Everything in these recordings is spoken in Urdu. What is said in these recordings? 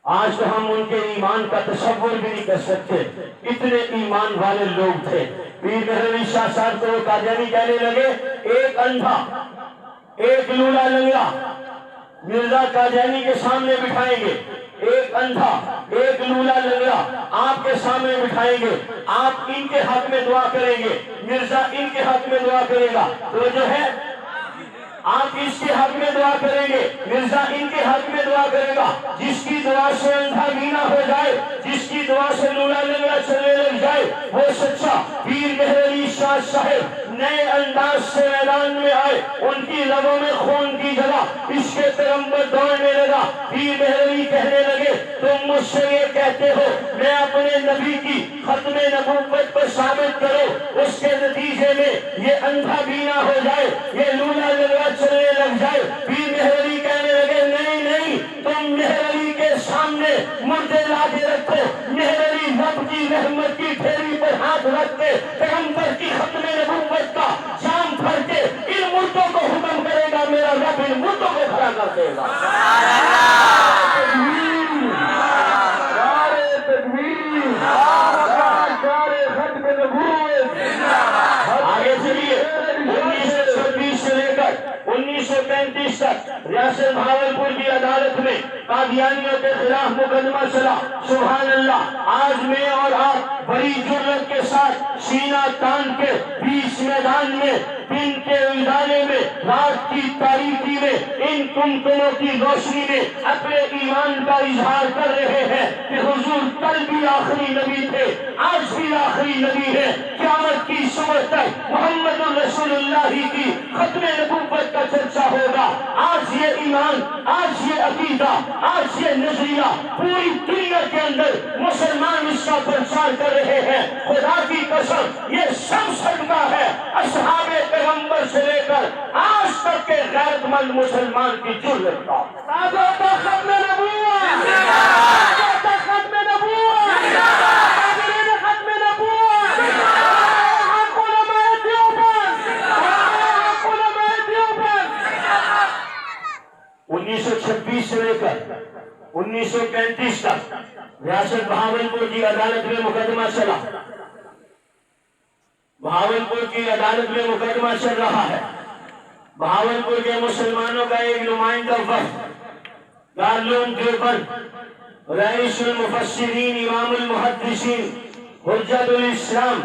آج تو ہم ان کے ایمان کا تصور بھی نہیں کر سکتے، اتنے ایمان والے لوگ تھے۔ پیر مہر شاہ صاحب کو قادیانی کہنے لگے ایک اندھا ایک لولا لنگڑا مرزا قادیانی کے سامنے بٹھائیں گے، ایک اندھا ایک لولا لنگڑا آپ کے سامنے بٹھائیں گے، آپ ان کے حق میں دعا کریں گے، مرزا ان کے حق میں دعا کرے گا، تو جو ہے آپ اس کے حق میں دعا کریں گے، مرزا ان کے حق میں دعا کرے گا۔ جس کی دعا سے اندھا بینا ہو جائے، جس کی دعا سے لولا لنگڑا چلنے لگ جائے، وہ سچا پیر مہر علی شاہ صاحب نئے انداز سے میدان میں آئے، ان کی لبوں میں خون کی جگہ اس کے پیغمبر دوڑنے لگا۔ پیر مہر علی کہنے لگے تم مجھ سے یہ کہتے ہو میں اپنے نبی کی ختم نبوت پر ثابت کرو، اس کے نتیجے میں یہ اندھا بینا ہو جائے، یہ لولا لنگڑا چلنے لگ جائے۔ پیر مہر علی کہنے لگے نہیں نہیں، تم مہر علی کے سامنے مردے لا کے رکھو۔ مہر علی رب کی رحمت کی ڈھیری پر ہاتھ رکھ کے پیغمبر کی ختم نبوت کا جام بھر کے ان مردوں کو حکم کرے گا، میرا رب ان مردوں کو کھڑا کر دے گا۔ آگے چلیے 1926 سے لے کر 1935 تک ریاست بھاولپور کی عدالت میں قادیانیوں کے خلاف مقدمہ چلا۔ سبحان اللہ، آج میں اور آپ بڑی جرأت کے ساتھ سینہ تان کے بیچ میدان میں دن کے اجالے میں رات کی تاریکی میں ان کمکموں کی روشنی میں اپنے ایمان کا اظہار کر رہے ہیں کہ حضور کل بھی آخری نبی تھے، آج بھی آخری نبی ہے، قیامت کی صبح تک محمد رسول اللہ کی ختم نبوت کا چرچا ہوگا۔ آج یہ ایمان، آج یہ عقیدہ، آج یہ نظریہ پوری دنیا کے اندر مسلمان اس کا پرچار کر رہے ہیں۔ خدا کی قسم یہ سب صدقہ ہے اصحاب پیغمبر سے لے کر آج تک کے غیرت مند مسلمان کی جرأت کا۔ ختم نبوت، ختم نبوت، ختم نبوت، علماء دیوبند، علماء دیوبند۔ 1926 سے لے کر 1935 تک ریاست بہاولپور کی عدالت میں مقدمہ چلا۔ بہاولپور کی عدالت میں مقدمہ چل رہا ہے۔ بہاولپور کے مسلمانوں کا ایک نمائندہ وفد دارالعلوم دیوبند رئیس المفسرین امام المحدثین حجت الاسلام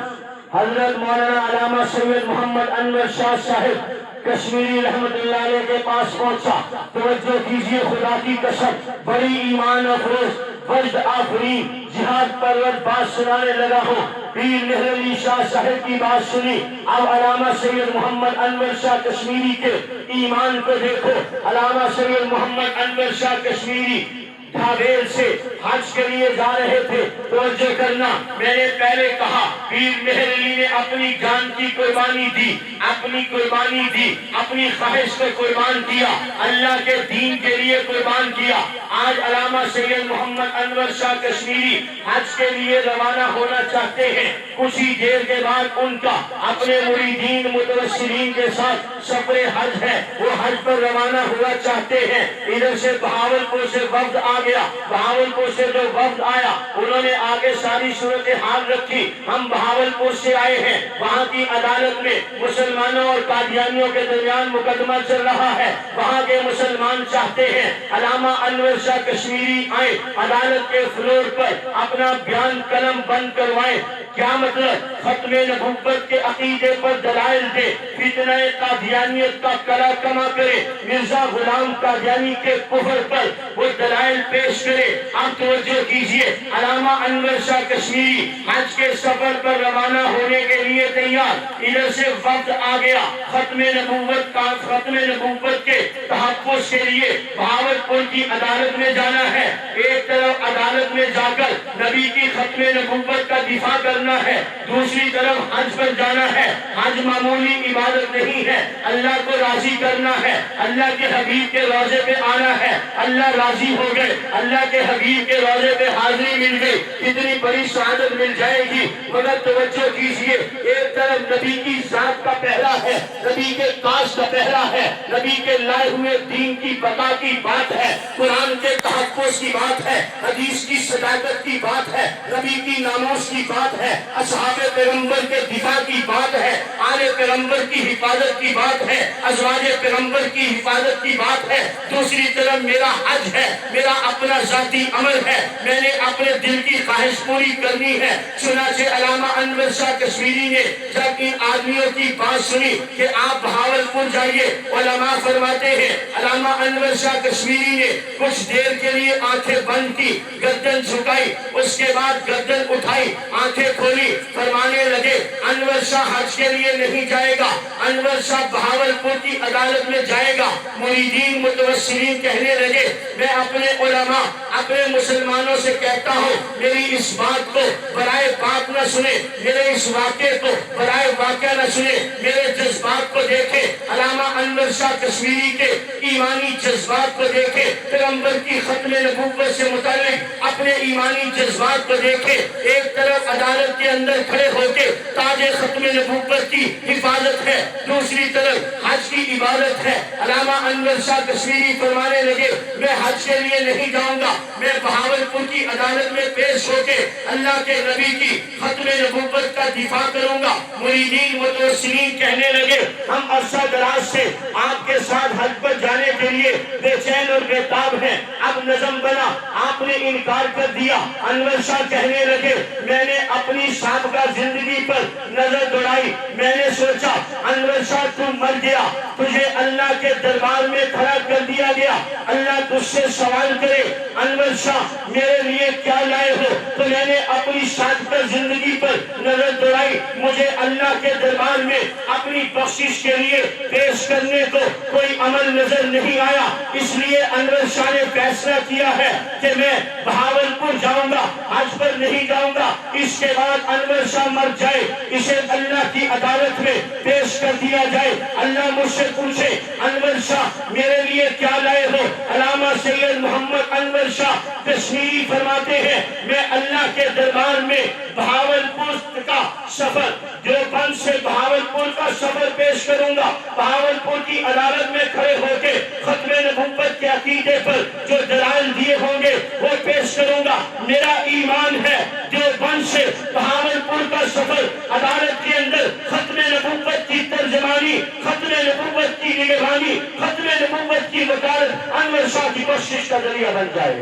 حضرت مولانا علامہ سید محمد انور شاہ صاحب کشمیری رحمت اللہ علیہ کے پاس پہنچا۔ توجہ کیجئے، خدا کی قسم بڑی ایمان افروز وجد آفرین جہاد پرور بات سنانے لگا ہوں۔ پیر مہر علی شاہ صاحب کی بات سنی، اب علامہ سید محمد انور شاہ کشمیری کے ایمان کو دیکھو۔ علامہ سید محمد انور شاہ کشمیری ڈھابیل سے حج کے لیے جا رہے تھے۔ توجہ کرنا، میں نے پہلے کہا پیر مہر علی نے اپنی جان کی قربانی دی، اپنی قربانی دی، اپنی خواہش کو قربان کیا، اللہ کے دین کے لیے قربان کیا۔ آج علامہ سید محمد انور شاہ کشمیری حج کے لیے روانہ ہونا چاہتے ہیں۔ کچھ ہی دیر کے بعد ان کا اپنے مریدین متوسلین کے ساتھ سفر حج ہے، وہ حج پر روانہ ہوا چاہتے ہیں۔ ادھر سے بہاولپور سے وفد آ گیا۔ بہاولپور سے جو وفد آیا انہوں نے آگے ساری صورتحال رکھی، ہم بہاولپور سے آئے ہیں، وہاں کی عدالت میں مسلمانوں اور قادیانیوں کے درمیان مقدمہ چل رہا ہے، وہاں کے مسلمان چاہتے ہیں علامہ انور شاہ کشمیری آئیں، عدالت کے فلور پر اپنا بیان قلم بند کروائیں۔ کیا مطلب؟ ختم نبوت کے عقیدے پر دلائل دے، فتنہ قادیانیت کا کلا کما کرے، مرزا غلام قادیانی کے کفر پر وہ دلائل پیش کرے۔ اب توجہ کیجئے، علامہ انور شاہ کشمیری حج کے سفر پر روانہ ہونے کے لیے تیار، ادھر سے وفد آ گیا ختم نبوت کے تحفظ کے لیے بہاولپور کی عدالت میں جانا ہے۔ ایک طرف عدالت میں جا کر نبی کی ختم نبوت کا دفاع کرنا ہے، دوسری طرف حج پر جانا ہے۔ حج معمولی عبادت نہیں ہے، اللہ کو راضی کرنا ہے، اللہ کے حبیب کے روضے پہ آنا ہے۔ اللہ راضی ہو گئے، اللہ کے حبیب کے روضے پہ حاضری مل گئی، کتنی بڑی سعادت مل جائے گی۔ مگر توجہ کیجئے، ایک طرف نبی کی ذات کا پہرا ہے، نبی کے کاش کا پہرا ہے، نبی کے لائے ہوئے دین کی بقا کی بات ہے، قرآن کے تحفظ تحفظ کی بات ہے، حدیث کی صداقت کی بات ہے، نبی کی ناموس کی بات ہے، اصحاب پیغمبر کے دفاع کی بات ہے، آل پیغمبر کی حفاظت کی بات ہے، ازواج پیغمبر کی حفاظت کی بات ہے۔ دوسری طرف میرا حج ہے، میرا اپنا ذاتی عمل ہے، میں نے اپنے دل کی خواہش پوری کرنی ہے۔ چنانچہ علامہ انور شاہ کشمیری نے جب ان آدمیوں کی بات سنی کہ آپ بہاولپور جائیے، علماء فرماتے ہیں علامہ انور شاہ کشمیری نے کچھ دیر کے لیے آنکھیں بند کی، گردن جھکائی، اس کے بعد گردن اٹھائی، آنکھیں کھولی، فرمانے لگے انور شاہ حج کے لیے نہیں جائے گا، انور شاہ بہاولپور کی عدالت میں جائے گا۔ مریدین متوسلین کہنے لگے میں اپنے علماء اپنے مسلمانوں سے کہتا ہوں میری اس بات کو برائے بات نہ سنے، میرے اس واقعے کو برائے واقعہ نہ سنے، میرے جذبات کو دیکھے، علامہ انور شاہ کشمیری کے ایمانی جذبات کو دیکھے، پیغمبر کی ختم نبوت سے متعلق اپنے ایمانی جذبات کو دیکھے۔ ایک طرف عدالت کے اندر کھڑے ہو کے تاج ختم نبوت کی حفاظت ہے، دوسری طرف حج کی عبادت ہے۔ علامہ انور شاہ کشمیری فرمانے لگے میں حج کے لیے نہیں جاؤں گا، میں بہاولپور کی عدالت میں پیش ہو کے اللہ کے نبی کی ختم نبوت کا دفاع کروں گا۔ مریدین متوسلین کہنے لگے ہم عرصہ دراز سے آپ کے ساتھ حج پر جانے کے لیے بے چین اور بے تاب ہیں، اب نظم بنا آپ نے انکار کر دیا۔ انور شاہ کہنے لگے میں نے اپنی سابقہ زندگی پر نظر دوڑائی، میں نے سوچا انور شاہ تم مر گیا، تجھے اللہ کے دربار میں کھڑا کر دیا گیا، اللہ تجھ سے سوال کرے انور شاہ میرے لیے کیا لائے ہو، تو میں نے اپنی سابقہ زندگی پر نظر دوڑائی، مجھے اللہ کے دربار میں اپنی بخشش کے لیے پیش کرنے کو کوئی عمل نظر نہیں آیا، اس لیے انور شاہ نے فیصلہ کیا ہے کہ میں بہاولپور جاؤں گا، حج پر نہیں جاؤں گا۔ اس کے بعد انور شاہ مر جائے، اسے اللہ کی عدالت میں پیش کر دیا جائے، اللہ مجھ سے پوچھے انور شاہ میرے لیے کیا لائے ہو۔ علامہ سید محمد انور شاہ کشمیری فرماتے ہیں میں اللہ کے دربار میں بہاولپور کا سفر، دیوبند سے بہاولپور کا سفر پیش کروں گا، بہاولپور کی عدالت میں کھڑے ہو کے ختم نبوت کے عقیدے پر جو دلائل دیے ہوں گے وہ پیش کروں گا۔ میرا ایمان ہے دیوبند سے بہاولپور کا سفر عدالت کے اندر ختم نبوت کی ترجمانی، ختم نبوت کی نگرانی، ختم نبوت کی وکالت انور شاہ کی بخشش کا ذریعہ بن جائے۔